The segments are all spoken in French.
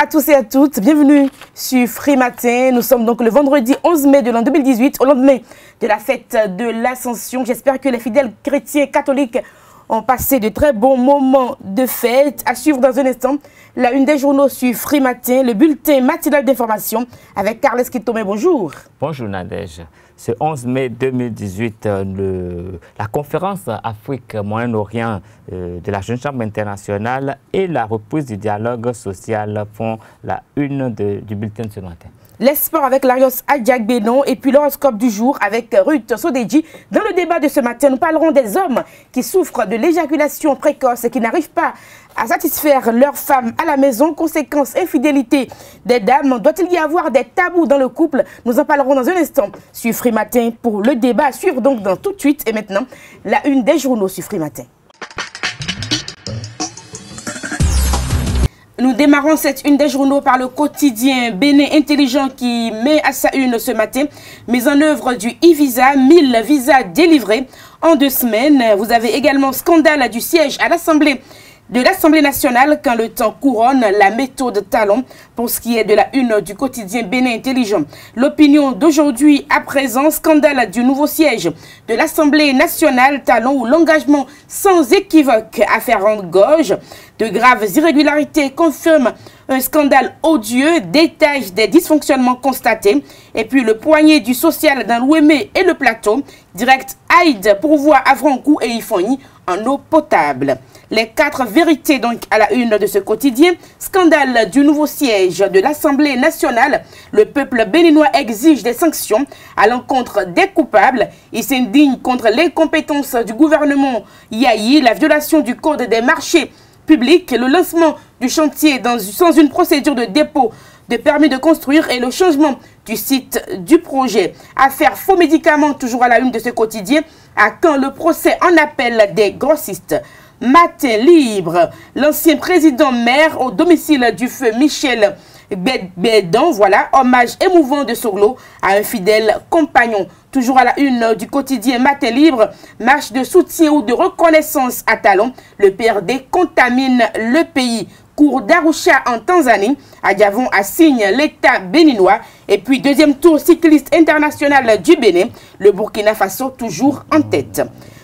à tous et à toutes, bienvenue sur Free Matin. Nous sommes donc le vendredi 11 mai de l'an 2018, au lendemain de la fête de l'Ascension. J'espère que les fidèles chrétiens catholiques ont passé de très bons moments de fête. À suivre dans un instant, la une des journaux sur Free Matin, le bulletin matinal d'information avec Carles Kitome. Bonjour. Bonjour Nadège. Ce 11 mai 2018, la conférence Afrique-Moyen-Orient de la Jeune Chambre internationale et la reprise du dialogue social font la une du bulletin de ce matin. Les sports avec Larios Adjak-Benon et puis l'horoscope du jour avec Ruth Sodeji. Dans le débat de ce matin, nous parlerons des hommes qui souffrent de l'éjaculation précoce et qui n'arrivent pas à satisfaire leurs femmes à la maison. Conséquence, infidélité des dames. Doit-il y avoir des tabous dans le couple? Nous en parlerons dans un instant sur Free Matin pour le débat à suivre donc dans tout de suite. Et maintenant, la une des journaux sur Free Matin. Nous démarrons cette une des journaux par le quotidien Bénin Intelligent qui met à sa une ce matin mise en œuvre du e-visa, 1000 visas délivrés en 2 semaines. Vous avez également scandale du siège à l'Assemblée nationale quand le temps couronne la méthode Talon pour ce qui est de la une du quotidien Bénin Intelligent. L'opinion d'aujourd'hui à présent, scandale du nouveau siège de l'Assemblée nationale Talon où l'engagement sans équivoque à faire rendre gauche. De graves irrégularités confirment un scandale odieux, détail des dysfonctionnements constatés. Et puis le poignet du social dans l'Ouémé et le plateau. Direct Aïd pourvoit à Vrankou et Ifoni en eau potable. Les 4 vérités donc à la une de ce quotidien. Scandale du nouveau siège de l'Assemblée nationale. Le peuple béninois exige des sanctions à l'encontre des coupables. Il s'indigne contre l'incompétence du gouvernement Yahi, la violation du code des marchés publics, le lancement du chantier sans une procédure de dépôt de permis de construire et le changement du site du projet. Affaire faux médicaments, toujours à la une de ce quotidien. À quand le procès en appel des grossistes? Matin libre, l'ancien président maire au domicile du feu Michel Bédan, voilà, hommage émouvant de Soglo à un fidèle compagnon. Toujours à la une du quotidien Matin libre, marche de soutien ou de reconnaissance à Talon, le PRD contamine le pays. Cours d'Arusha en Tanzanie, à Diavon assigne l'État béninois. Et puis deuxième tour cycliste international du Bénin, le Burkina Faso toujours en tête.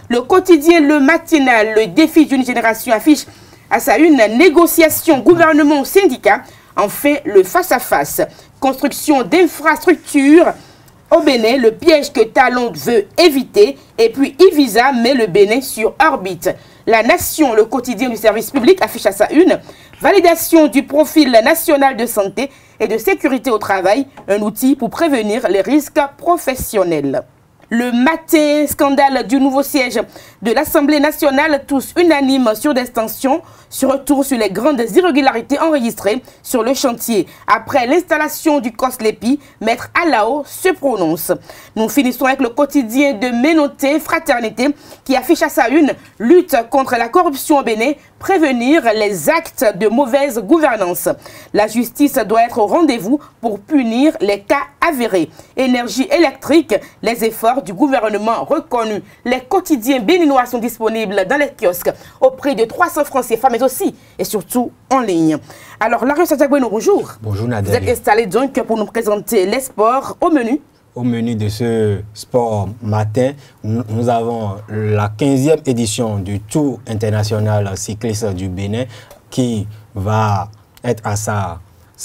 Le quotidien Le Matinal, le défi d'une génération affiche à sa une négociation gouvernement-syndicat. Enfin, le face-à-face. Construction d'infrastructures au Bénin, le piège que Talon veut éviter. Et puis e-visa met le Bénin sur orbite. La Nation, le quotidien du service public, affiche à sa une validation du profil national de santé et de sécurité au travail, un outil pour prévenir les risques professionnels. Le matin, scandale du nouveau siège de l'Assemblée nationale, tous unanimes sur des tensions, sur retour sur les grandes irrégularités enregistrées sur le chantier. Après l'installation du COSLEPI, Maître Alao se prononce. Nous finissons avec le quotidien de Ménoté Fraternité qui affiche à sa une lutte contre la corruption au Bénin, prévenir les actes de mauvaise gouvernance. La justice doit être au rendez-vous pour punir les cas avérés. Énergie électrique, les efforts du gouvernement reconnus. Les quotidiens béninois sont disponibles dans les kiosques au prix de 300 francs CFA, mais aussi et surtout en ligne. Alors, Larios Adjak-Benon, bonjour. Bonjour Nadège. Vous êtes installé donc pour nous présenter les sports au menu. Au menu de ce sport matin, nous avons la 15e édition du Tour international cycliste du Bénin qui va être à sa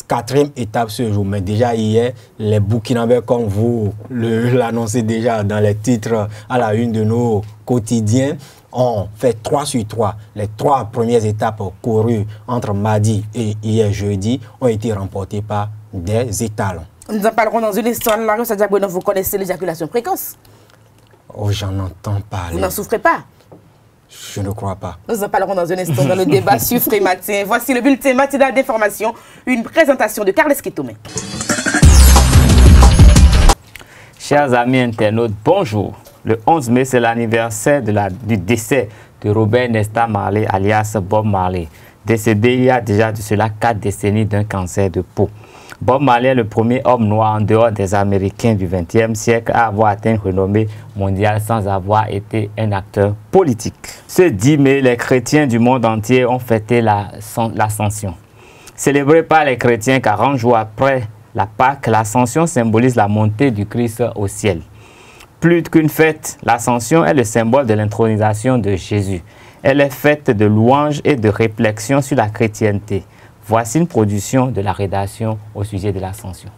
4e étape ce jour. Mais déjà hier, les Burkinabés, comme vous l'annoncez déjà dans les titres à la une de nos quotidiens, ont fait 3 sur 3. Les 3 premières étapes courues entre mardi et hier jeudi ont été remportées par des étalons. Nous en parlerons dans une histoire. Larios Adjak-Benon, vous connaissez l'éjaculation précoce? Oh, j'en entends parler. Vous n'en souffrez pas? Je ne crois pas. Nous en parlerons dans un instant dans le débat sur Free Matin. Voici le bulletin matinal d'information, une présentation de Carles Kitome. Chers amis internautes, bonjour. Le 11 mai, c'est l'anniversaire du décès de Robert Nesta Marley, alias Bob Marley, décédé il y a déjà de cela 4 décennies d'un cancer de peau. Bob Marley est le premier homme noir en dehors des Américains du XXe siècle à avoir atteint une renommée mondiale sans avoir été un acteur politique. Ce 10 mai, les chrétiens du monde entier ont fêté l'Ascension. Célébrée par les chrétiens 40 jours après la Pâque, l'Ascension symbolise la montée du Christ au ciel. Plus qu'une fête, l'Ascension est le symbole de l'intronisation de Jésus. Elle est faite de louanges et de réflexions sur la chrétienté. Voici une production de la rédaction au sujet de l'Ascension.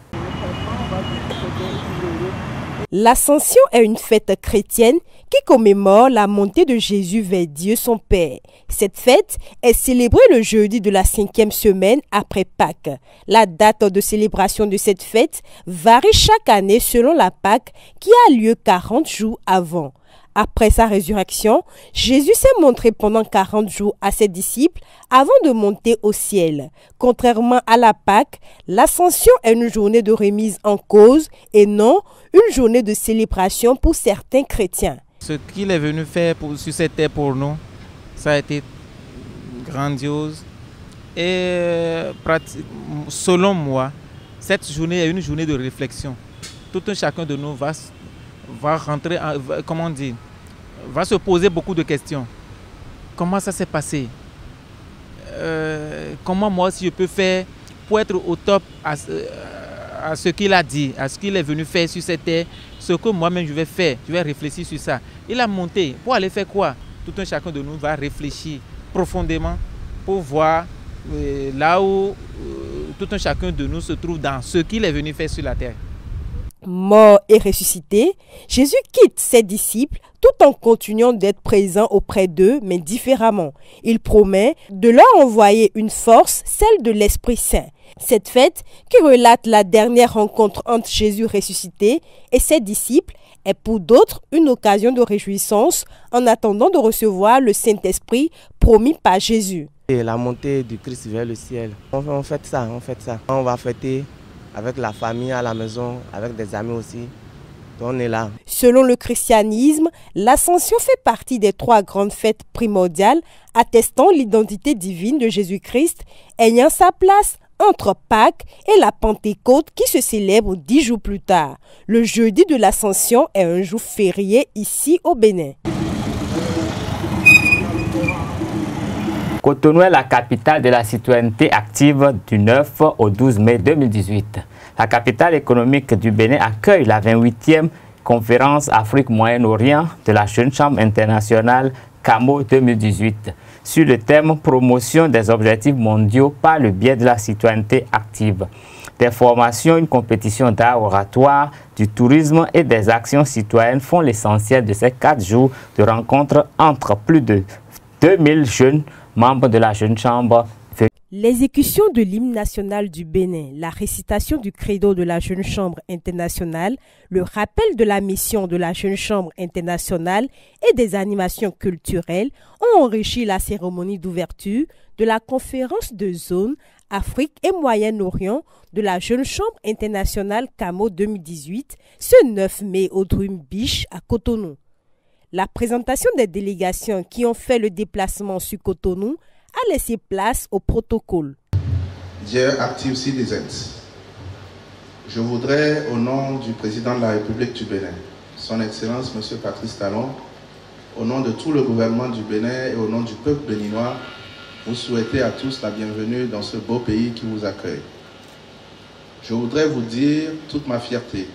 L'Ascension est une fête chrétienne qui commémore la montée de Jésus vers Dieu son Père. Cette fête est célébrée le jeudi de la 5e semaine après Pâques. La date de célébration de cette fête varie chaque année selon la Pâque qui a lieu 40 jours avant. Après sa résurrection, Jésus s'est montré pendant 40 jours à ses disciples avant de monter au ciel. Contrairement à la Pâque, l'Ascension est une journée de remise en cause et non une journée de célébration pour certains chrétiens. Ce qu'il est venu faire sur cette terre pour nous, ça a été grandiose. Et selon moi, cette journée est une journée de réflexion. Tout un chacun de nous va rentrer, va se poser beaucoup de questions. Comment ça s'est passé? Comment moi aussi je peux faire pour être au top à ce qu'il a dit, à ce qu'il est venu faire sur cette terre, ce que moi-même je vais faire, je vais réfléchir sur ça. Il a monté pour aller faire quoi? Tout un chacun de nous va réfléchir profondément pour voir là où tout un chacun de nous se trouve dans ce qu'il est venu faire sur la terre. Mort et ressuscité, Jésus quitte ses disciples tout en continuant d'être présent auprès d'eux, mais différemment. Il promet de leur envoyer une force, celle de l'Esprit Saint. Cette fête, qui relate la dernière rencontre entre Jésus ressuscité et ses disciples, est pour d'autres une occasion de réjouissance en attendant de recevoir le Saint-Esprit promis par Jésus. Et la montée du Christ vers le ciel, on fait ça. On va fêter avec la famille à la maison, avec des amis aussi. On est là. Selon le christianisme, l'Ascension fait partie des 3 grandes fêtes primordiales attestant l'identité divine de Jésus-Christ, ayant sa place entre Pâques et la Pentecôte qui se célèbre 10 jours plus tard. Le jeudi de l'Ascension est un jour férié ici au Bénin. Cotonou est la capitale de la citoyenneté active du 9 au 12 mai 2018. La capitale économique du Bénin accueille la 28e conférence Afrique-Moyen-Orient de la Jeune Chambre internationale CAMO 2018 sur le thème « Promotion des objectifs mondiaux par le biais de la citoyenneté active ». Des formations, une compétition d'art oratoire, du tourisme et des actions citoyennes font l'essentiel de ces 4 jours de rencontres entre plus de 2000 jeunes membres de la Jeune Chambre. L'exécution de l'hymne national du Bénin, la récitation du credo de la Jeune Chambre internationale, le rappel de la mission de la Jeune Chambre internationale et des animations culturelles ont enrichi la cérémonie d'ouverture de la conférence de zone Afrique et Moyen-Orient de la Jeune Chambre internationale CAMO 2018 ce 9 mai au Drum Beach à Cotonou. La présentation des délégations qui ont fait le déplacement sur Cotonou a laissé place au protocole. Dear active citizens, je voudrais, au nom du président de la République du Bénin, son Excellence M. Patrice Talon, au nom de tout le gouvernement du Bénin et au nom du peuple béninois, vous souhaiter à tous la bienvenue dans ce beau pays qui vous accueille. Je voudrais vous dire toute ma fierté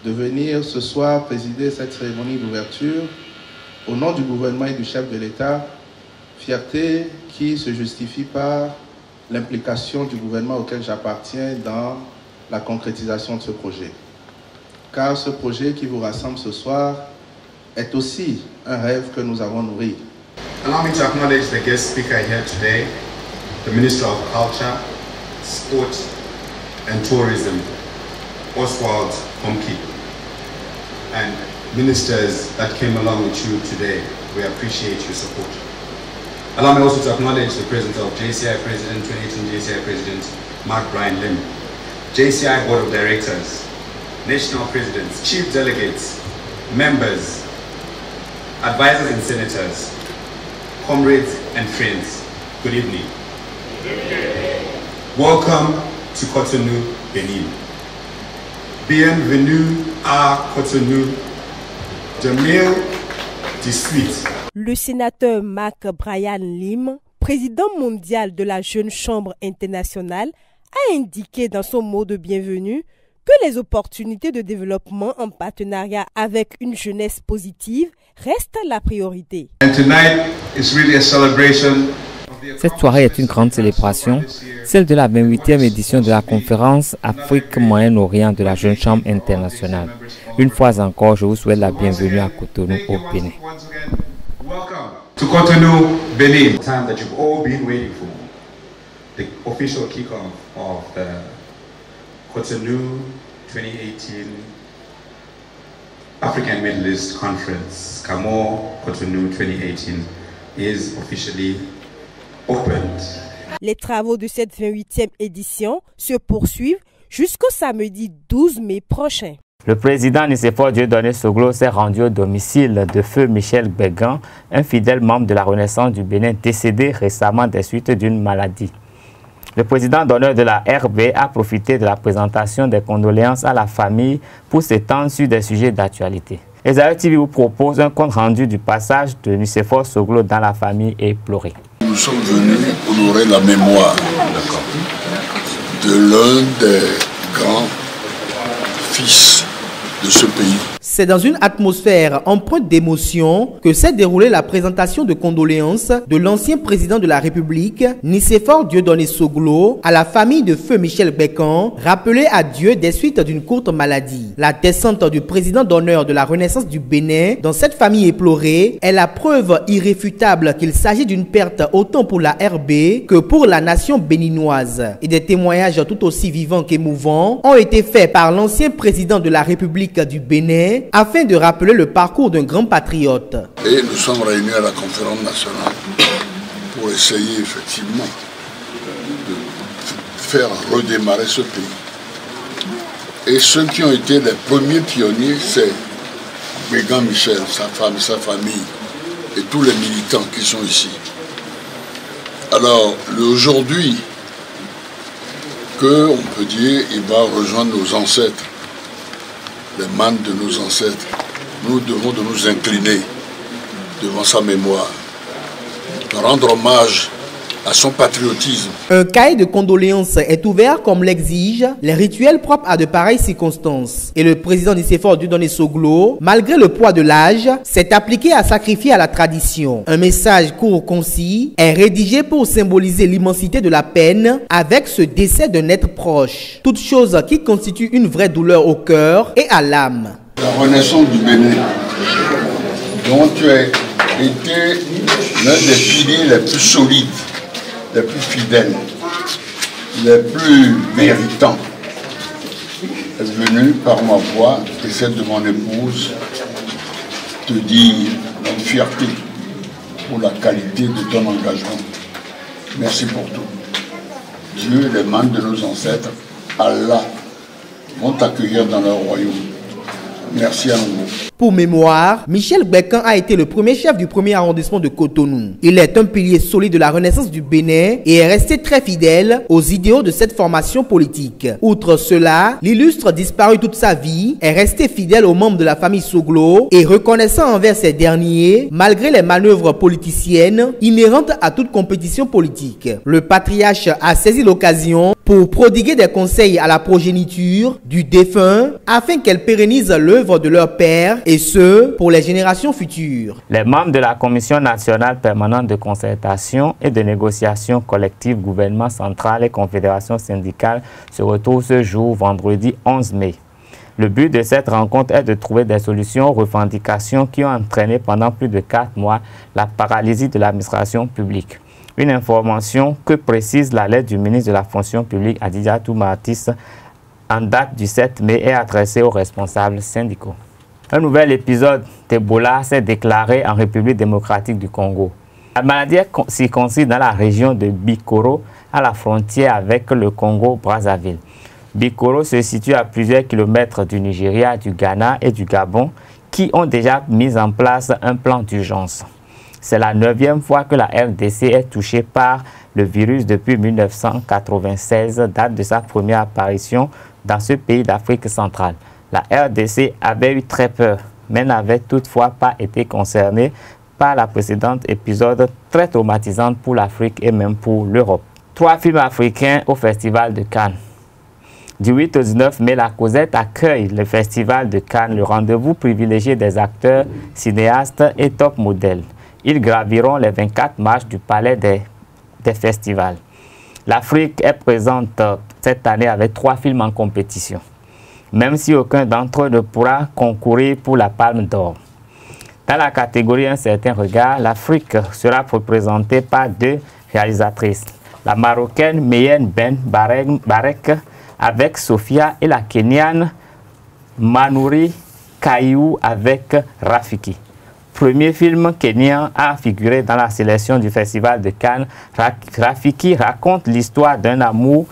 de venir ce soir présider cette cérémonie d'ouverture au nom du gouvernement et du chef de l'État, fierté qui se justifie par l'implication du gouvernement auquel j'appartiens dans la concrétisation de ce projet. Car ce projet qui vous rassemble ce soir est aussi un rêve que nous avons nourri. Allow me to acknowledge the guest speaker here today, the Minister of Culture, Sport and Tourism, Oswald Homke, and ministers that came along with you today. We appreciate your support. Allow me also to acknowledge the President of JCI President, 2018 JCI President, Mark Brian Lim, JCI Board of Directors, National Presidents, Chief Delegates, Members, Advisors and Senators, comrades and friends, good evening. Welcome to Cotonou, Benin. Bienvenue à Cotonou, 2018. Le sénateur Mark Brian Lim président mondial de la Jeune Chambre internationale a indiqué dans son mot de bienvenue que les opportunités de développement en partenariat avec une jeunesse positive restent la priorité. Cette soirée est une grande célébration, celle de la 28e édition de la conférence Afrique-Moyen-Orient de la Jeune Chambre internationale. Une fois encore, je vous souhaite la bienvenue à Cotonou au Bénin. To Cotonou, Benin. Time that you've all been waiting for. The official kickoff of the Cotonou 2018 African Middle East Conference, CAMO Cotonou 2018, is officially opened. Les travaux de cette 28e édition se poursuivent jusqu'au samedi 12 mai prochain. Le président Nicéphore Dieudonné Soglo s'est rendu au domicile de feu Michel Bégan, un fidèle membre de la Renaissance du Bénin décédé récemment des suites d'une maladie. Le président d'honneur de la RB a profité de la présentation des condoléances à la famille pour s'étendre sur des sujets d'actualité. Esaü TV vous propose un compte rendu du passage de Nicéphore Soglo dans la famille éplorée. Nous sommes venus honorer la mémoire de l'un des grands fils de ce pays. C'est dans une atmosphère empreinte d'émotion que s'est déroulée la présentation de condoléances de l'ancien président de la République, Nicéphore Dieudonné Soglo, à la famille de feu Michel Bégan, rappelé à Dieu des suites d'une courte maladie. La descente du président d'honneur de la Renaissance du Bénin dans cette famille éplorée est la preuve irréfutable qu'il s'agit d'une perte autant pour la RB que pour la nation béninoise. Et des témoignages tout aussi vivants qu'émouvants ont été faits par l'ancien président de la République du Bénin afin de rappeler le parcours d'un grand patriote. Et nous sommes réunis à la conférence nationale pour essayer effectivement de faire redémarrer ce pays. Et ceux qui ont été les premiers pionniers, c'est Bégan Michel, sa femme, sa famille et tous les militants qui sont ici. Alors, aujourd'hui, qu'on peut dire, il va rejoindre nos ancêtres, les mannes de nos ancêtres. Nous devons de nous incliner devant sa mémoire, rendre hommage à son patriotisme. Un cahier de condoléances est ouvert comme l'exigent les rituels propres à de pareilles circonstances. Et le président Nicéphore Dieudonné Soglo, malgré le poids de l'âge, s'est appliqué à sacrifier à la tradition. Un message court, concis, est rédigé pour symboliser l'immensité de la peine avec ce décès d'un être proche. Toute chose qui constitue une vraie douleur au cœur et à l'âme. La Renaissance du Bénin, dont tu as été l'un des piliers les plus solides, les plus fidèles, les plus méritants, est venu par ma voix et celle de mon épouse te dire notre fierté pour la qualité de ton engagement. Merci pour tout. Dieu, les mannes de nos ancêtres, Allah, vont t'accueillir dans leur royaume. Merci à nouveau. Pour mémoire, Michel Bégan a été le premier chef du premier arrondissement de Cotonou. Il est un pilier solide de la Renaissance du Bénin et est resté très fidèle aux idéaux de cette formation politique. Outre cela, l'illustre disparu toute sa vie est resté fidèle aux membres de la famille Soglo et reconnaissant envers ces derniers malgré les manœuvres politiciennes inhérentes à toute compétition politique. Le patriarche a saisi l'occasion pour prodiguer des conseils à la progéniture du défunt afin qu'elle pérennise l'œuvre de leur père et ce, pour les générations futures. Les membres de la Commission nationale permanente de concertation et de négociation collective, gouvernement central et confédération syndicale se retrouvent ce jour, vendredi 11 mai. Le but de cette rencontre est de trouver des solutions aux revendications qui ont entraîné pendant plus de 4 mois la paralysie de l'administration publique. Une information que précise la lettre du ministre de la fonction publique Adidiatou Martis en date du 7 mai est adressée aux responsables syndicaux. Un nouvel épisode d'Ebola s'est déclaré en République démocratique du Congo. La maladie est circonscrite dans la région de Bikoro, à la frontière avec le Congo-Brazzaville. Bikoro se situe à plusieurs kilomètres du Nigeria, du Ghana et du Gabon, qui ont déjà mis en place un plan d'urgence. C'est la 9e fois que la RDC est touchée par le virus depuis 1996, date de sa première apparition dans ce pays d'Afrique centrale. La RDC avait eu très peur, mais n'avait toutefois pas été concernée par la précédente épisode très traumatisante pour l'Afrique et même pour l'Europe. 3 films africains au Festival de Cannes. Du 8 au 19 mai, la Cosette accueille le Festival de Cannes, le rendez-vous privilégié des acteurs, cinéastes et top modèles. Ils graviront les 24 marches du palais des festivals. L'Afrique est présente cette année avec 3 films en compétition, même si aucun d'entre eux ne pourra concourir pour la Palme d'Or. Dans la catégorie Un certain regard, l'Afrique sera représentée par 2 réalisatrices. La Marocaine Meyenne Ben Barek avec Sophia et la Kenyane Manouri Kayou avec Rafiki. Premier film kenyan à figurer dans la sélection du Festival de Cannes, Rafiki raconte l'histoire d'amour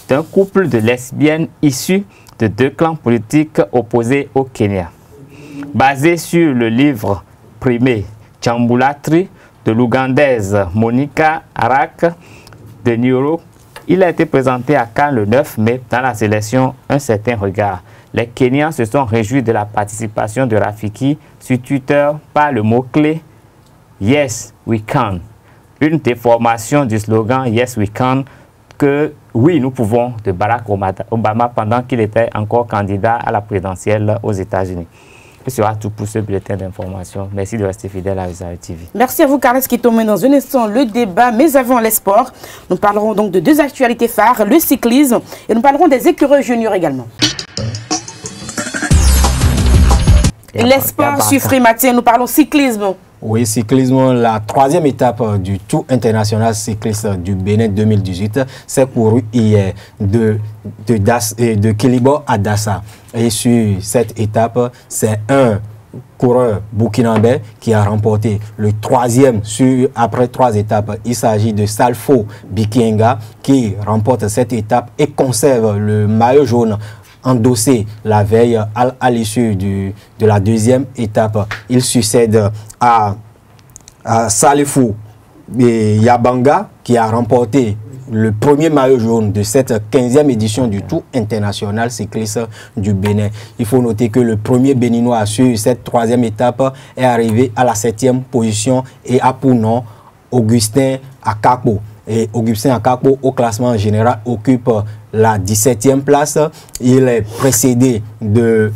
d'un couple de lesbiennes issues de 2 clans politiques opposés au Kenya. Basé sur le livre primé Chambulatri de l'Ougandaise Monica Arak de Nyoro, il a été présenté à Cannes le 9 mai dans la sélection Un certain regard. Les Kenyans se sont réjouis de la participation de Rafiki sur Twitter par le mot-clé Yes, we can. Une déformation du slogan Yes, we can, que oui, nous pouvons, de Barack Obama pendant qu'il était encore candidat à la présidentielle aux États-Unis. Ce sera tout pour ce bulletin d'information. Merci de rester fidèle à Uzare TV. Merci à vous, Carles, qui tombe dans un instant le débat. Mais avant les sports, nous parlerons donc de 2 actualités phares, le cyclisme, et nous parlerons des écureuils juniors également. Les sports sur Free Matin, nous parlons cyclisme. Oui, cyclisme, la 3e étape du Tour international cycliste du Bénin 2018 s'est courue hier de Kélibo à Dassa. Et sur cette étape, c'est un coureur burkinabé qui a remporté le 3e après 3 étapes. Il s'agit de Salfo Bikienga qui remporte cette étape et conserve le maillot jaune endossé la veille à l'issue de la 2e étape. Il succède à Salifou Yabanga qui a remporté le premier maillot jaune de cette 15e édition du Tour international cycliste du Bénin. Il faut noter que le premier béninois sur cette 3e étape est arrivé à la 7e position et a pour nom Augustin Akakpo. Et Augustin Akakpo, au classement général, occupe la 17e place. Il est précédé de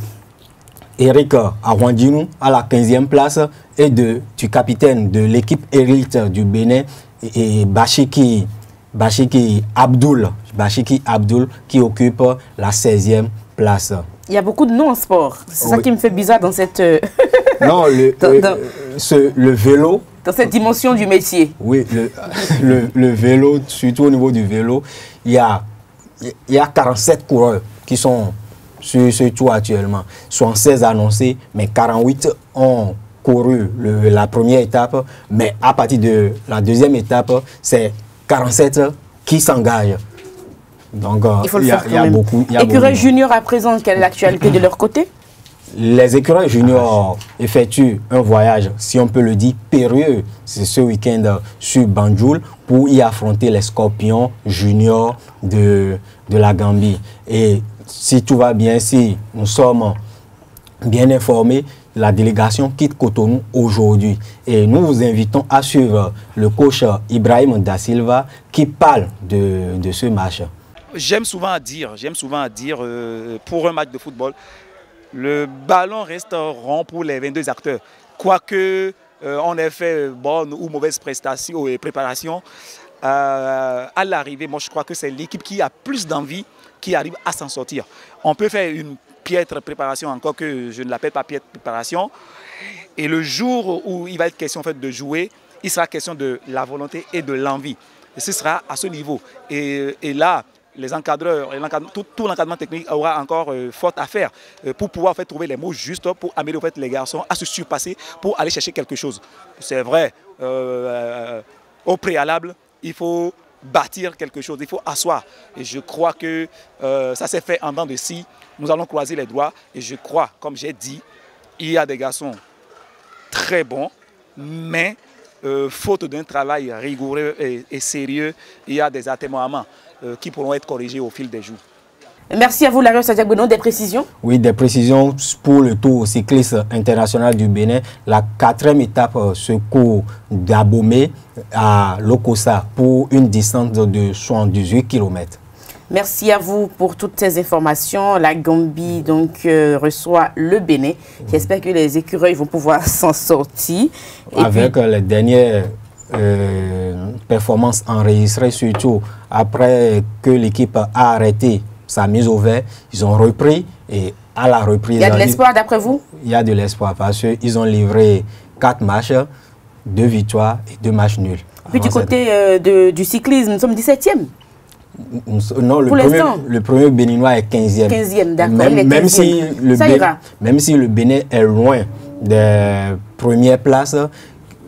Eric Arwandinou à la 15e place et du capitaine de l'équipe élite du Bénin, et Bachiki Abdoul qui occupe la 16e place. Il y a beaucoup de noms en sport. C'est ça qui me fait bizarre dans cette... Non, le vélo... Dans cette dimension du métier. Oui, le vélo, surtout au niveau du vélo, il y a 47 coureurs qui sont sur ce tour actuellement. 76 annoncés, mais 48 ont couru la première étape. Mais à partir de la 2e étape, c'est 47 qui s'engagent. Donc, il faut le faire quand même. Écureuil junior à présent, quelle est l'actualité de leur côté? Les écureuils juniors effectuent un voyage, si on peut le dire, périlleux. C'est ce week-end sur Banjul pour y affronter les scorpions juniors de la Gambie. Et si tout va bien, si nous sommes bien informés, la délégation quitte Cotonou aujourd'hui. Et nous vous invitons à suivre le coach Ibrahim Da Silva qui parle de ce match. J'aime souvent à dire, pour un match de football, le ballon reste rond pour les 22 acteurs. Quoique on ait fait bonne ou mauvaise prestation et préparation, à l'arrivée, moi je crois que c'est l'équipe qui a plus d'envie qui arrive à s'en sortir. On peut faire une piètre préparation, encore que je ne l'appelle pas piètre préparation. Et le jour où il va être question en fait, de jouer, il sera question de la volonté et de l'envie. Et ce sera à ce niveau. Et là, les encadreurs, tout l'encadrement technique aura encore faute à faire pour pouvoir en fait, trouver les mots justes pour amener en fait, les garçons à se surpasser pour aller chercher quelque chose. C'est vrai, au préalable, il faut bâtir quelque chose, il faut asseoir. Et je crois que ça s'est fait en dents de scie. Nous allons croiser les doigts et je crois, comme j'ai dit, il y a des garçons très bons, mais faute d'un travail rigoureux et sérieux, il y a des atermoiements qui pourront être corrigés au fil des jours. Merci à vous, Larios Adjagbono. Des précisions? Oui, des précisions pour le Tour cycliste international du Bénin. La 4e étape se court d'Abomey à Lokossa pour une distance de 78 km. Merci à vous pour toutes ces informations. La Gambie donc reçoit le Bénin. J'espère que les écureuils vont pouvoir s'en sortir. Avec les dernières performances enregistrées, surtout après que l'équipe a arrêté sa mise au vert, ils ont repris et à la reprise... Il y a de l'espoir d'après vous? Il y a de l'espoir parce qu'ils ont livré 4 matchs, 2 victoires et 2 matchs nuls. Puis du côté du cyclisme, nous sommes 17e. Non, le premier béninois est 15e. 15e, d'accord. Même si le Bénin est loin des premières places,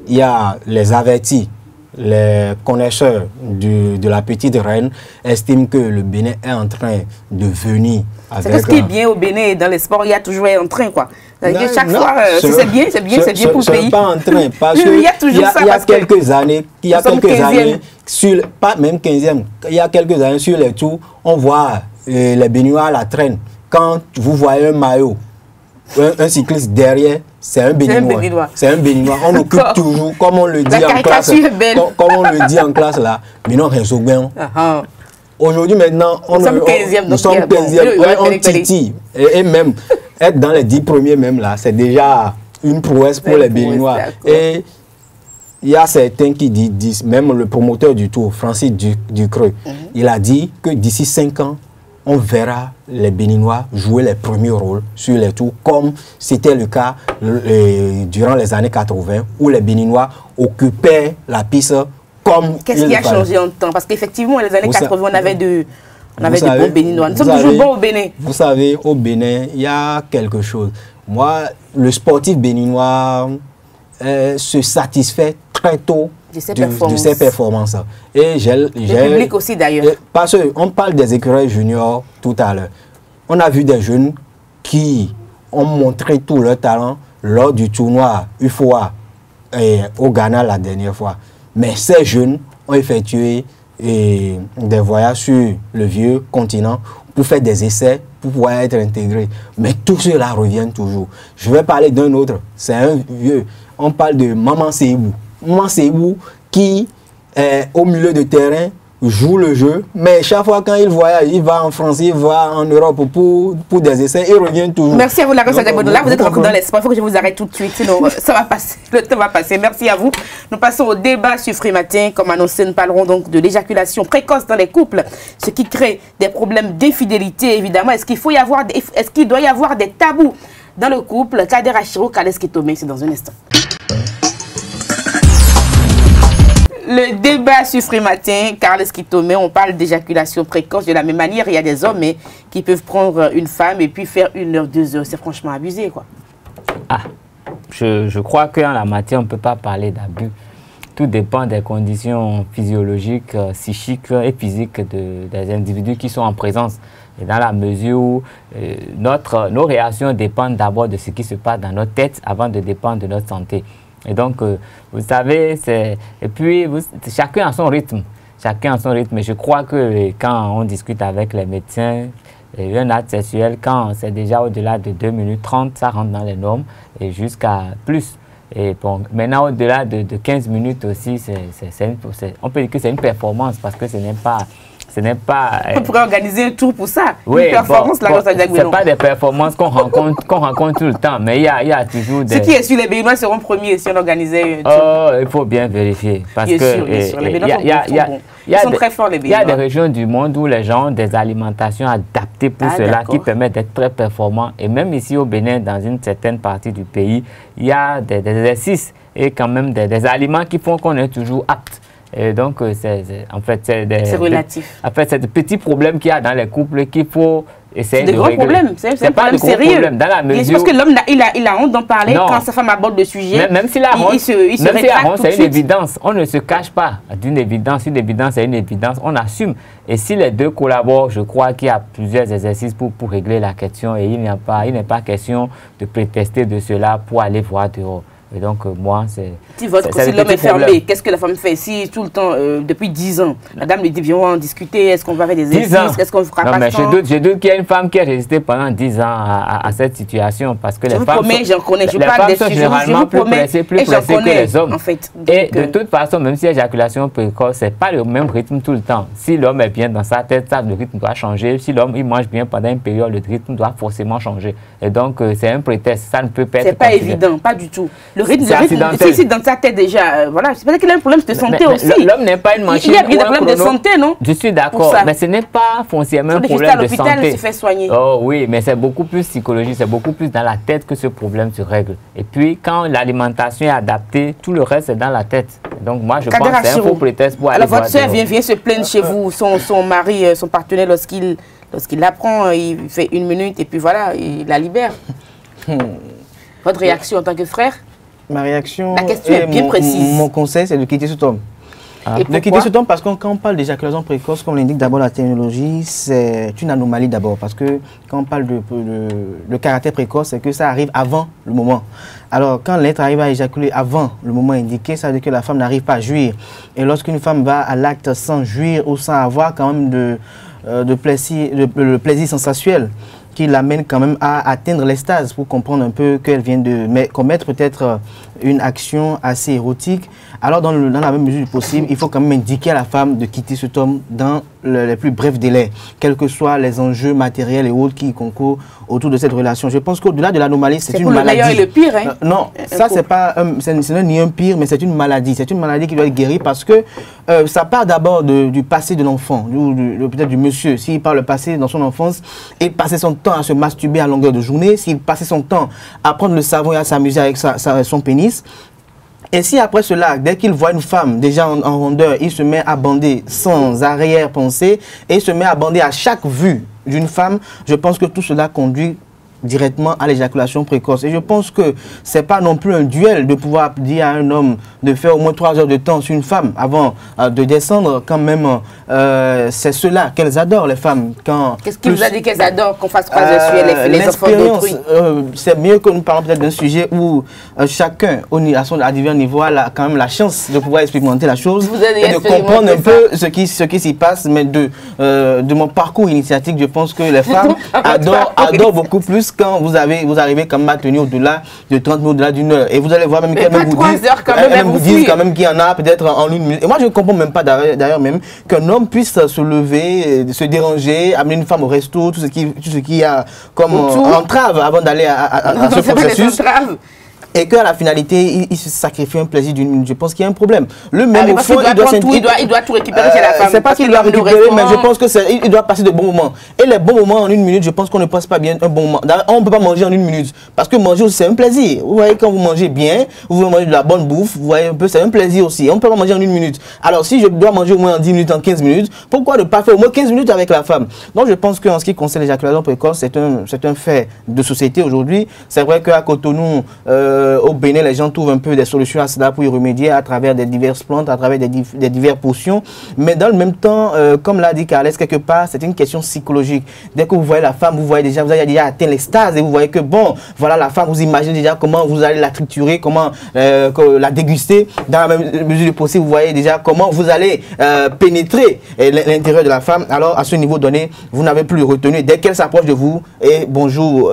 il y a les avertis, les connaisseurs de la petite reine estiment que le Bénin est en train de venir. C'est que ce qui est bien au Bénin et dans les sports, il y a toujours un train, quoi. Chaque fois, si c'est bien, c'est bien, c'est bien pour le pays. Pas en train, parce qu'il y a quelques années, pas même 15e, il y a quelques années sur les tours, on voit les Béninois à la traîne. Quand vous voyez un maillot, un cycliste derrière, c'est un Béninois. C'est un Béninois. On occupe toujours, comme on le dit en classe, comme on le dit en classe là, mais non, rien bien. Aujourd'hui, maintenant, nous sommes 15e, on titille. Et même être dans les 10 premiers, même là, c'est déjà une prouesse pour les Béninois. Et il y a certains qui disent, même le promoteur du Tour, Francis Ducreux, il a dit que d'ici 5 ans, on verra les Béninois jouer les premiers rôles sur les tours, comme c'était le cas durant les années 80, où les Béninois occupaient la piste comme... Qu'est-ce qui a changé en temps? Parce qu'effectivement, les années 80, on avait de bons Béninois. Nous sommes toujours bons au Bénin. Vous savez, au Bénin, il y a quelque chose. Moi, le sportif béninois se satisfait très tôt de ses performances. Et le public aussi d'ailleurs. Parce qu'on parle des écureuils juniors tout à l'heure. On a vu des jeunes qui ont montré tout leur talent lors du tournoi UFOA au Ghana la dernière fois. Mais ces jeunes ont effectué des voyages sur le vieux continent pour faire des essais, pour pouvoir être intégrés. Mais tout cela revient toujours. Je vais parler d'un autre. C'est un vieux. On parle de Maman Seibou. Maman Seibou qui est au milieu de terrain, joue le jeu, mais chaque fois quand il voyage, il va en France, il va en Europe pour des essais, il revient toujours. Merci à vous, Larios Adjagbono. Là, vous êtes rentré dans l'espoir. Il faut que je vous arrête tout de suite, sinon ça va passer, le temps va passer. Merci à vous. Nous passons au débat sur Free Matin. Comme annoncé, nous parlerons donc de l'éjaculation précoce dans les couples, ce qui crée des problèmes d'infidélité, évidemment. Est-ce qu'il doit y avoir des tabous dans le couple? Kader Achiro, Kales Kitome, c'est dans un instant. Le débat sur Free Matin, Carles Kitome, on parle d'éjaculation précoce. De la même manière, il y a des hommes qui peuvent prendre une femme et puis faire 1 heure, 2 heures. C'est franchement abusé, quoi. Ah, je crois qu'en la matière, on ne peut pas parler d'abus. Tout dépend des conditions physiologiques, psychiques et physiques des individus qui sont en présence. Et dans la mesure où nos réactions dépendent d'abord de ce qui se passe dans notre tête avant de dépendre de notre santé. Et donc, vous savez, et puis chacun a son rythme. Chacun a son rythme. Et je crois que quand on discute avec les médecins, un acte sexuel, quand c'est déjà au-delà de 2 minutes 30, ça rentre dans les normes et jusqu'à plus. Et bon, maintenant, au-delà de 15 minutes aussi, on peut dire que c'est une performance parce que ce n'est pas... On pourrait organiser un tour pour ça. Oui, une performance, ce n'est pas des performances qu'on rencontre tout le temps, mais il y a toujours des... Ceux qui est sur les Béninois seront premiers si on organisait un tour. Oh, il faut bien vérifier. Parce bien sûr, bien sûr. Les Béninois sont très forts, les Béninois. Il y a des régions du monde où les gens ont des alimentations adaptées pour cela, qui permettent d'être très performants. Et même ici au Bénin, dans une certaine partie du pays, il y a des exercices et quand même des aliments qui font qu'on est toujours apte. Et donc, en fait, c'est relatif. En fait, c'est des petits problèmes qu'il y a dans les couples qu'il faut essayer de régler. C'est pas de gros problèmes dans la mesure. Parce que l'homme, il a honte d'en parler quand sa femme aborde le sujet. Même s'il a honte, c'est une évidence. On ne se cache pas d'une évidence. Une évidence, c'est une évidence. On assume. Et si les deux collaborent, je crois qu'il y a plusieurs exercices pour régler la question. Et il n'est pas question de prétester de cela pour aller voir dehors. Et donc, moi, c'est... Si l'homme est fermé, qu'est-ce que la femme fait? Si tout le temps, depuis 10 ans, la dame lui dit, viens, on va en discuter, est-ce qu'on va faire des exercices, est-ce qu'on fera pas mais je doute qu'il y a une femme qui a résisté pendant 10 ans à cette situation, parce que les femmes sont généralement plus pressées que les hommes. En fait. Et de toute façon, même si l'éjaculation précoce, c'est pas le même rythme tout le temps. Si l'homme est bien dans sa tête, le rythme doit changer. Si l'homme il mange bien pendant une période, le rythme doit forcément changer. Et donc, c'est un prétexte, ça ne peut pas être... C'est pas évident, pas du tout. Le rythme, si dans sa tête déjà, voilà, c'est peut-être qu'il a un problème de santé aussi. L'homme n'est pas une machine. Il y a des problèmes de santé, non? Je suis d'accord, mais ce n'est pas foncièrement un problème de santé. Il se fait soigner. Oh oui, mais c'est beaucoup plus psychologique, c'est beaucoup plus dans la tête que ce problème se règle. Et puis, quand l'alimentation est adaptée, tout le reste est dans la tête. Donc moi, je pense que c'est un faux prétexte pour aller. Alors votre soeur vient se plaindre chez vous, son mari, son partenaire, lorsqu'il l'apprend, il fait 1 minute et puis voilà, il la libère. Votre réaction en tant que frère? Ma réaction, la question est bien précise. Mon conseil, c'est de quitter cet homme. De quitter cet homme parce que quand on parle d'éjaculation précoce, comme l'indique d'abord la terminologie, c'est une anomalie d'abord. Parce que quand on parle de caractère précoce, c'est que ça arrive avant le moment. Alors quand l'être arrive à éjaculer avant le moment indiqué, ça veut dire que la femme n'arrive pas à jouir. Et lorsqu'une femme va à l'acte sans jouir ou sans avoir quand même le plaisir sensuel, qui l'amène quand même à atteindre l'extase pour comprendre un peu qu'elle vient de commettre peut-être une action assez érotique. Alors dans la même mesure du possible, il faut quand même indiquer à la femme de quitter cet homme dans les plus brefs délais, quels que soient les enjeux matériels et autres qui concourent autour de cette relation. Je pense qu'au-delà de l'anomalie, c'est une maladie. C'est le meilleur et le pire, hein? Non, ça c'est pas, ce n'est ni un pire, mais c'est une maladie. C'est une maladie qui doit être guérie parce que ça part d'abord du passé de l'enfant, ou peut-être du monsieur. S'il part le passé dans son enfance et passer son temps à se masturber à longueur de journée, s'il passait son temps à prendre le savon et à s'amuser avec son pénis, et si après cela, dès qu'il voit une femme déjà en rondeur, il se met à bander sans arrière-pensée et il se met à bander à chaque vue d'une femme, je pense que tout cela conduit directement à l'éjaculation précoce. Et je pense que ce n'est pas non plus un duel de pouvoir dire à un homme de faire au moins 3 heures de temps sur une femme avant de descendre. Quand même, c'est cela qu'elles adorent, les femmes. Qu'est-ce qui vous a dit qu'elles adorent qu'on fasse 3 heures sur les enfants d'autrui? C'est mieux que nous parlons peut-être d'un sujet où chacun, à divers niveaux, a quand même la chance de pouvoir expérimenter la chose et de comprendre un peu ce qui s'y passe. Mais de mon parcours initiatique, je pense que les femmes adorent beaucoup plus quand vous arrivez quand même à tenir au-delà de 30 minutes, au-delà d'1 heure. Et vous allez voir même qu'elles vous disent quand même qu'il y en a peut-être en 1 minute. Et moi, je ne comprends même pas d'ailleurs même qu'un homme puisse se lever, se déranger, amener une femme au resto, tout ce qui a comme entrave avant d'aller à ce processus. Et qu'à la finalité, il se sacrifie un plaisir d'1 minute. Je pense qu'il y a un problème. Le même au fond, il doit tout récupérer chez la femme. C'est pas qu'il doit récupérer, mais je pense qu'il doit passer de bons moments. Et les bons moments en 1 minute, je pense qu'on ne passe pas bien un bon moment. On ne peut pas manger en 1 minute. Parce que manger aussi, c'est un plaisir. Vous voyez, quand vous mangez bien, vous mangez de la bonne bouffe, vous voyez un peu, c'est un plaisir aussi. On ne peut pas manger en 1 minute. Alors si je dois manger au moins en 10 minutes, en 15 minutes, pourquoi ne pas faire au moins 15 minutes avec la femme? Donc je pense qu'en ce qui concerne l'éjaculation précoce, c'est un fait de société aujourd'hui. C'est vrai qu'à Cotonou, au Bénin, les gens trouvent un peu des solutions à cela pour y remédier à travers des diverses plantes, à travers des diverses potions. Mais dans le même temps, comme l'a dit Carles, quelque part, c'est une question psychologique. Dès que vous voyez la femme, vous avez déjà atteint l'extase et vous voyez que bon, voilà la femme, vous imaginez déjà comment vous allez la triturer, comment la déguster. Dans la même mesure du possible, vous voyez déjà comment vous allez pénétrer l'intérieur de la femme. Alors, à ce niveau donné, vous n'avez plus de retenue. Dès qu'elle s'approche de vous, et bonjour,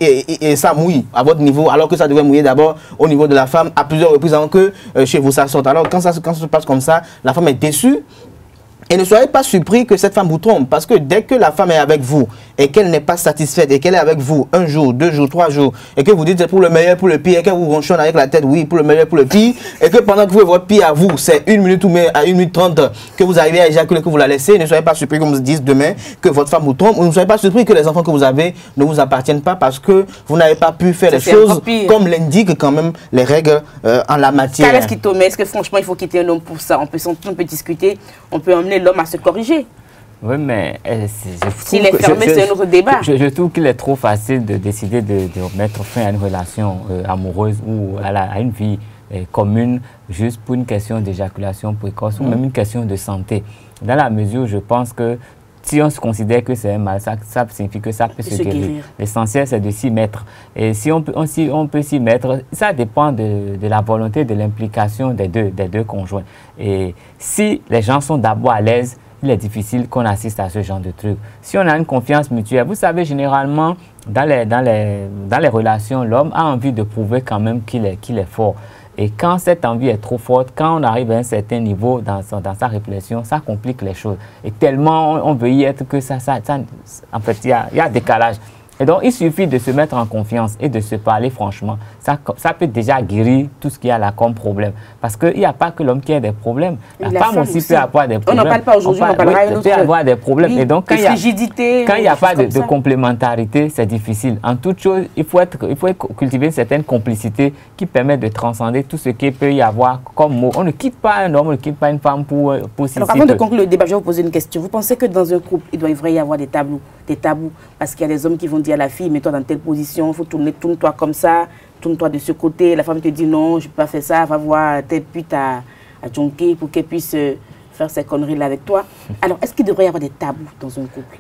et ça mouille à votre niveau, alors que ça devait mouiller d'abord au niveau de la femme à plusieurs reprises avant que chez vous ça sorte. Alors quand ça se passe comme ça, la femme est déçue. Et ne soyez pas surpris que cette femme vous trompe, parce que dès que la femme est avec vous et qu'elle n'est pas satisfaite et qu'elle est avec vous 1 jour, 2 jours, 3 jours, et que vous dites c'est pour le meilleur, pour le pire, et qu'elle vous ronchonne avec la tête, oui, pour le meilleur, pour le pire, et que pendant que vous votre pire à vous, c'est 1 minute ou à 1 minute 30 que vous arrivez à éjaculer, que vous la laissez, ne soyez pas surpris qu'on vous dise demain que votre femme vous trompe, ou ne soyez pas surpris que les enfants que vous avez ne vous appartiennent pas parce que vous n'avez pas pu faire les choses comme l'indiquent quand même les règles en la matière. Est-ce que franchement il faut quitter un homme pour ça? On peut discuter, on peut emmener l'homme à se corriger. Oui, mais s'il est fermé, c'est un autre débat. Je trouve qu'il est trop facile de décider de mettre fin à une relation amoureuse ou à une vie commune juste pour une question d'éjaculation précoce ou même une question de santé. Dans la mesure où je pense que si on se considère que c'est un mal, ça signifie que ça peut se guérir. L'essentiel, c'est de s'y mettre. Et si on peut s'y mettre, ça dépend de la volonté, de l'implication des deux conjoints. Et si les gens sont d'abord à l'aise, il est difficile qu'on assiste à ce genre de trucs. Si on a une confiance mutuelle, vous savez, généralement, dans les relations, l'homme a envie de prouver quand même qu'il est fort. Et quand cette envie est trop forte, quand on arrive à un certain niveau dans sa réflexion, ça complique les choses. Et tellement on veut y être que en fait, il y a un décalage. Et donc, il suffit de se mettre en confiance et de se parler franchement. Ça peut déjà guérir tout ce qu'il y a là comme problème. Parce qu'il n'y a pas que l'homme qui a des problèmes. La femme aussi peut avoir des problèmes. On n'en parle pas aujourd'hui, on parlera une autre. Peut avoir des problèmes. Oui, et donc, quand il n'y a pas de complémentarité, c'est difficile. En toute chose, il faut cultiver une certaine complicité qui permet de transcender tout ce qu'il peut y avoir comme mot. On ne quitte pas un homme, on ne quitte pas une femme pour Alors, avant de conclure le débat, je vais vous poser une question. Vous pensez que dans un couple, il devrait y avoir des tabous? Parce qu'il y a des hommes qui vont dire à la fille, mets-toi dans telle position, il faut tourne-toi comme ça, tourne-toi de ce côté. La femme te dit non, je ne peux pas faire ça, va voir telle pute à Djonké pour qu'elle puisse faire ces conneries-là avec toi. Alors, est-ce qu'il devrait y avoir des tabous dans un couple?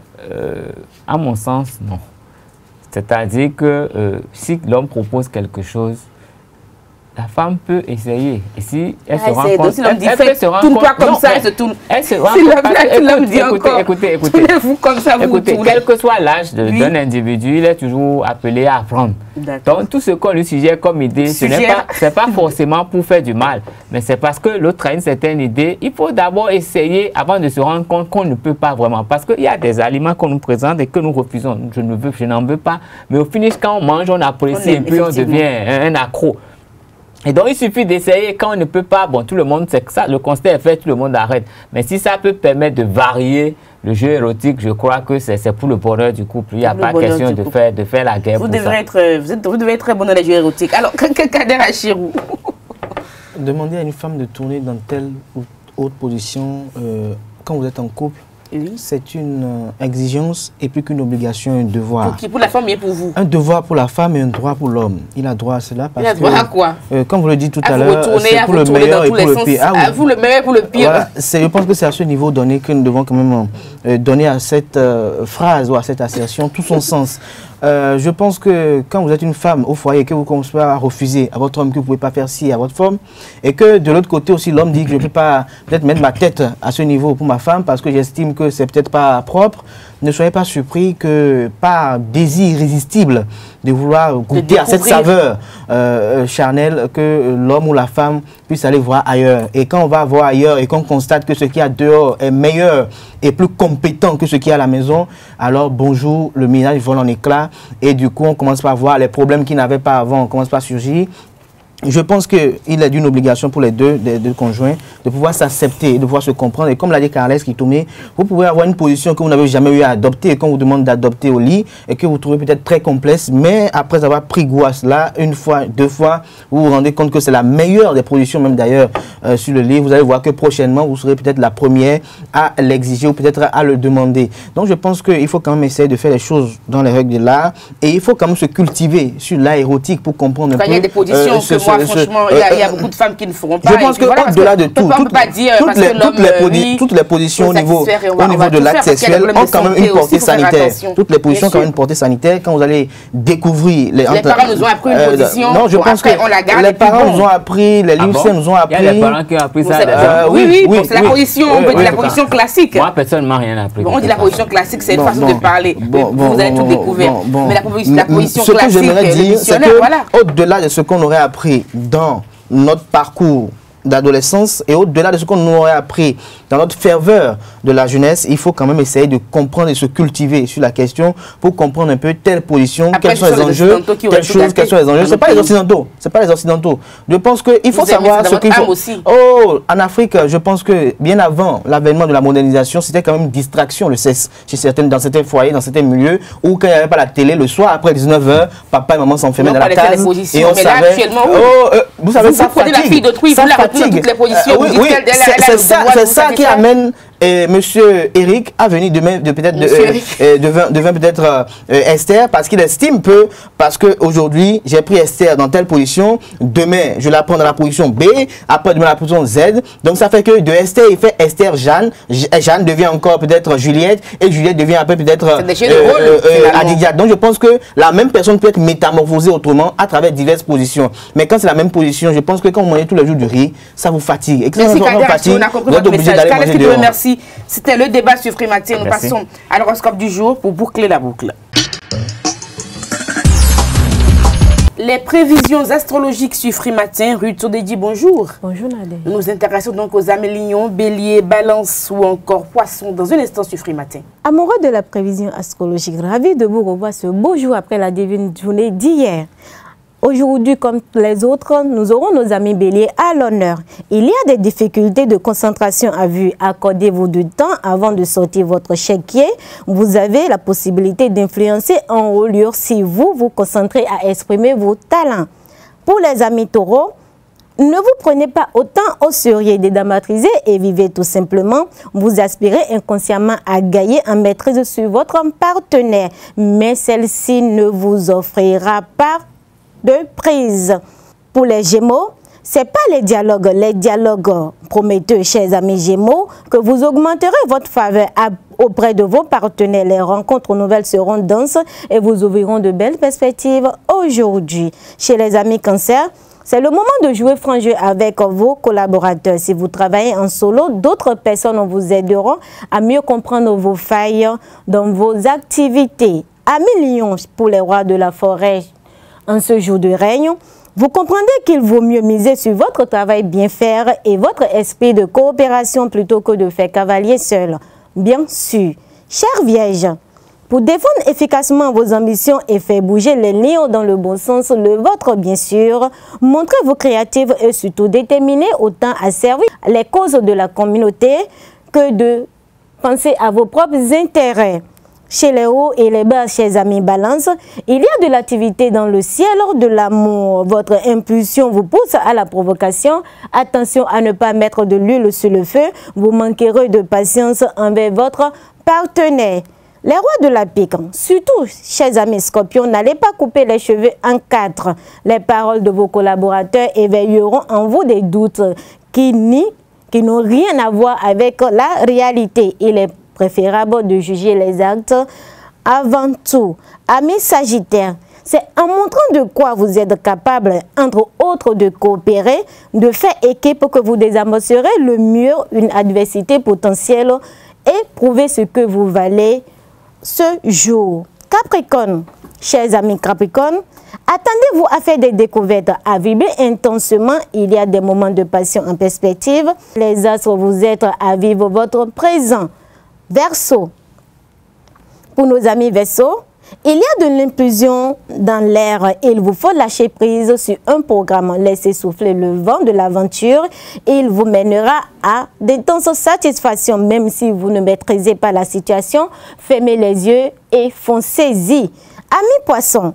À mon sens, non. C'est-à-dire que si l'homme propose quelque chose, la femme peut essayer. Et si elle se rend compte, elle peut se rendre compte. Tourne-toi comme ça, elle se tourne. Elle se rend compte. Écoutez. Tournez-vous comme ça, vous écoutez, quel que soit l'âge d'un individu, il est toujours appelé à apprendre. Donc, tout ce qu'on lui suggère comme idée, ce n'est pas forcément pour faire du mal, mais c'est parce que l'autre a une certaine idée. Il faut d'abord essayer avant de se rendre compte qu'on ne peut pas vraiment. Parce qu'il y a des aliments qu'on nous présente et que nous refusons. Je n'en veux pas. Mais au finish, quand on mange, on apprécie et puis on devient un accro. Et donc, il suffit d'essayer. Quand on ne peut pas, bon, tout le monde sait que ça, le constat est fait, tout le monde arrête. Mais si ça peut permettre de varier le jeu érotique, je crois que c'est pour le bonheur du couple. Il n'y a pas question de faire la guerre. Vous devez être très bon dans les jeux érotiques. Alors, Kader Achirou. Demander à une femme de tourner dans telle ou autre position quand vous êtes en couple, c'est une exigence et plus qu'une obligation, un devoir. Pour qui? Pour la femme et pour vous? Un devoir pour la femme et un droit pour l'homme. Il a droit à cela parce que... Il a droit à quoi? Comme vous le dites tout à l'heure, c'est pour le meilleur et pour le pire. À vous le meilleur et pour le pire. Voilà, je pense que c'est à ce niveau donné que nous devons quand même donner à cette phrase ou à cette assertion tout son sens. Je pense que quand vous êtes une femme au foyer, que vous commencez à refuser à votre homme que vous ne pouvez pas faire ci à votre femme, et que de l'autre côté aussi l'homme dit que je ne peux pas peut-être mettre ma tête à ce niveau pour ma femme parce que j'estime que c'est peut-être pas propre, ne soyez pas surpris que par désir irrésistible de vouloir goûter à cette saveur charnelle, que l'homme ou la femme puisse aller voir ailleurs. Et quand on va voir ailleurs et qu'on constate que ce qu'il y a dehors est meilleur et plus compétent que ce qu'il y a à la maison, alors bonjour, le ménage vole en éclats et du coup on commence par voir les problèmes qu'il n'avait pas avant, on commence par surgir. Je pense qu'il est d'une obligation pour les deux conjoints de pouvoir s'accepter, de pouvoir se comprendre. Et comme l'a dit Carles Kitoumé, vous pouvez avoir une position que vous n'avez jamais eu à adopter et qu'on vous demande d'adopter au lit et que vous trouvez peut-être très complexe, mais après avoir pris goût à cela, une fois, deux fois, vous vous rendez compte que c'est la meilleure des positions, même d'ailleurs sur le lit. Vous allez voir que prochainement, vous serez peut-être la première à l'exiger ou peut-être à le demander. Donc je pense qu'il faut quand même essayer de faire les choses dans les règles de l'art et il faut quand même se cultiver sur l'art érotique pour comprendre un peu. Il y a des positions que moi, franchement, il y a beaucoup de femmes qui ne feront pas. Je pense qu'au-delà de tout, toutes les positions au niveau de l'acte sexuel ont quand même une portée sanitaire. Toutes les positions ont quand même une portée sanitaire. Quand vous allez découvrir... Les parents nous ont appris une position, non, je pense que les parents nous ont appris, les lycéens nous ont appris... Il y a des parents qui ont appris ça. Oui, c'est la position, on peut dire la position classique. Moi, personne ne m'a rien appris. On dit la position classique, c'est une façon de parler. Vous avez tout découvert. Mais la position classique, ce que j'aimerais dire, c'est qu'au-delà de ce qu'on aurait appris dans notre parcours d'adolescence et au-delà de ce qu'on aurait appris dans notre ferveur de la jeunesse, il faut quand même essayer de comprendre et se cultiver sur la question pour comprendre un peu telle position, quels sont les enjeux, quelles choses, quels sont les enjeux. C'est pas les Occidentaux, c'est pas les Occidentaux. Je pense qu'il faut savoir ce qu'il faut. Oh, en Afrique, je pense que bien avant l'avènement de la modernisation, c'était quand même une distraction, le sexe, dans certains foyers, dans certains milieux, où quand il n'y avait pas la télé, le soir après 19h, papa et maman s'enfermaient dans la case et on savait. Vous savez, ça fatigue. fatigue. Toutes les positions, Oui, c'est ça qui amène Monsieur Eric à venir demain devant peut-être Esther, parce qu'il estime peu, parce qu'aujourd'hui j'ai pris Esther dans telle position, demain je la prends dans la position B, après demain la position Z, donc ça fait que de Esther il fait Esther Jeanne, Jeanne devient encore peut-être Juliette, et Juliette devient après peut-être Adidia. Donc je pense que la même personne peut être métamorphosée autrement à travers diverses positions, mais quand c'est la même position, je pense que quand vous mangez tous les jours du riz, ça vous fatigue, et que ça vous fatigue, vous êtes obligé d'aller manger dehors. Merci. C'était le débat sur Free Matin. Nous passons à l'horoscope du jour pour boucler la boucle. Les prévisions astrologiques sur Free Matin. Ruth Sodedi, bonjour. Bonjour Nadé. Nous nous intéressons donc aux âmes lions, bélier, balance ou encore poisson dans un instant sur Free Matin. Amoureux de la prévision astrologique, ravi de vous revoir ce beau jour après la divine journée d'hier. Aujourd'hui, comme les autres, nous aurons nos amis béliers à l'honneur. Il y a des difficultés de concentration à vue. Accordez-vous du temps avant de sortir votre chéquier. Vous avez la possibilité d'influencer en reliure si vous vous concentrez à exprimer vos talents. Pour les amis taureaux, ne vous prenez pas autant au sérieux, dédramatisez et vivez tout simplement. Vous aspirez inconsciemment à gagner en maîtrise sur votre partenaire, mais celle-ci ne vous offrira pas de prise. Pour les Gémeaux, ce n'est pas les dialogues prometteux, chers amis Gémeaux, que vous augmenterez votre faveur auprès de vos partenaires. Les rencontres nouvelles seront denses et vous ouvriront de belles perspectives aujourd'hui. Chez les amis Cancer, c'est le moment de jouer franc jeu avec vos collaborateurs. Si vous travaillez en solo, d'autres personnes vous aideront à mieux comprendre vos failles dans vos activités. Amis Lions, pour les rois de la forêt, en ce jour de règne, vous comprenez qu'il vaut mieux miser sur votre travail bien faire et votre esprit de coopération plutôt que de faire cavalier seul. Bien sûr, chers Vierges, pour défendre efficacement vos ambitions et faire bouger les lions dans le bon sens, le vôtre bien sûr, montrez-vous créatifs et surtout déterminés autant à servir les causes de la communauté que de penser à vos propres intérêts. Chez les hauts et les bas, chers amis Balance, il y a de l'activité dans le ciel de l'amour. Votre impulsion vous pousse à la provocation. Attention à ne pas mettre de l'huile sur le feu. Vous manquerez de patience envers votre partenaire. Les rois de la pique, surtout, chers amis Scorpions, n'allez pas couper les cheveux en quatre. Les paroles de vos collaborateurs éveilleront en vous des doutes qui n'ont rien à voir avec la réalité. Il est préférable de juger les actes avant tout. Amis Sagittaires, c'est en montrant de quoi vous êtes capable, entre autres, de coopérer, de faire équipe que vous désamorcerez le mieux une adversité potentielle et prouver ce que vous valez ce jour. Capricorne, chers amis Capricorne, attendez-vous à faire des découvertes, à vibrer intensément. Il y a des moments de passion en perspective. Les astres vous aident à vivre votre présent. Verseau, pour nos amis Verseau, il y a de l'impulsion dans l'air et il vous faut lâcher prise sur un programme. Laissez souffler le vent de l'aventure et il vous mènera à d'intenses satisfactions. Même si vous ne maîtrisez pas la situation, fermez les yeux et foncez-y. Amis Poissons,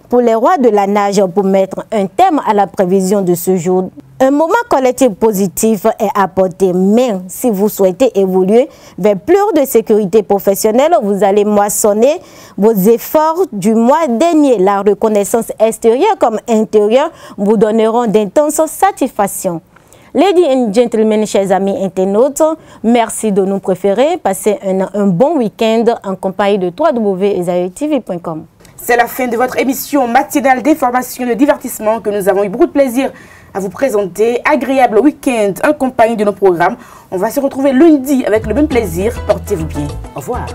pour les rois de la nage, pour mettre un terme à la prévision de ce jour, un moment collectif positif est apporté, mais si vous souhaitez évoluer vers plus de sécurité professionnelle, vous allez moissonner vos efforts du mois dernier. La reconnaissance extérieure comme intérieure vous donneront d'intenses satisfactions. Ladies and gentlemen, chers amis internautes, merci de nous préférer. Passez un bon week-end en compagnie de www.esaïtv.com. C'est la fin de votre émission matinale d'information et de divertissement que nous avons eu beaucoup de plaisir à vous présenter. Agréable week-end en compagnie de nos programmes. On va se retrouver lundi avec le même plaisir. Portez-vous bien. Au revoir.